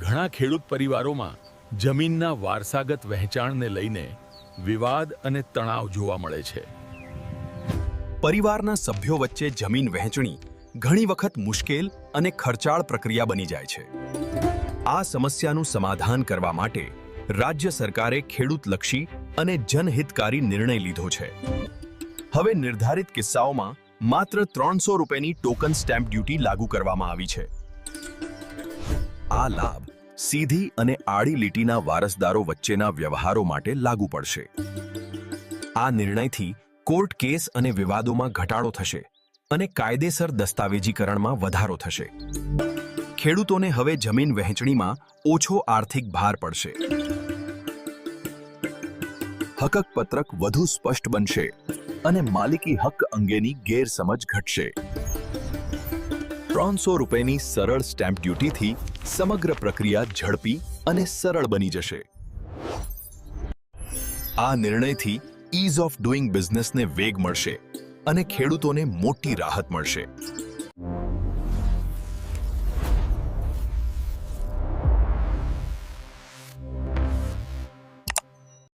ઘણા ખેડૂત પરિવારોમાં જમીનના વારસાગત વહેંચાણને લઈને વિવાદ અને તણાવ જોવા મળે છે. પરિવારના સભ્યો વચ્ચે જમીન વહેંચણી ઘણી વખત મુશ્કેલ અને ખર્ચાળ પ્રક્રિયા બની જાય છે. આ સમસ્યાનું સમાધાન કરવા માટે રાજ્ય સરકારે ખેડૂતલક્ષી અને જનહિતકારી નિર્ણય લીધો છે. હવે નિર્ધારિત કિસ્સાઓમાં માત્ર 300 રૂપિયાની ટોકન સ્ટેમ્પ ડ્યુટી લાગુ કરવામાં આવી છે. આ લાભ સીધી અને આડી લીટીના વારસદારો વચ્ચેના વ્યવહારો માટે લાગુ પડશે. આ નિર્ણયથી કોર્ટ કેસ અને વિવાદોમાં ઘટાડો થશે અને કાયદેસર દસ્તાવેજીકરણમાં વધારો થશે. ખેડૂતોને હવે જમીન વહેંચણીમાં ઓછો આર્થિક ભાર પડશે. હકકપત્રક વધુ સ્પષ્ટ બનશે અને માલિકી હક અંગેની ગેરસમજ ઘટશે. 300 રૂપિયાની સરળ સ્ટેમ્પ ડ્યુટીથી સમગ્ર પ્રક્રિયા ઝડપી અને સરળ બની જશે. આ નિર્ણયથી ઇઝ ઓફ ડુઇંગ બિઝનેસને વેગ મળશે અને ખેડૂતોને મોટી રાહત મળશે.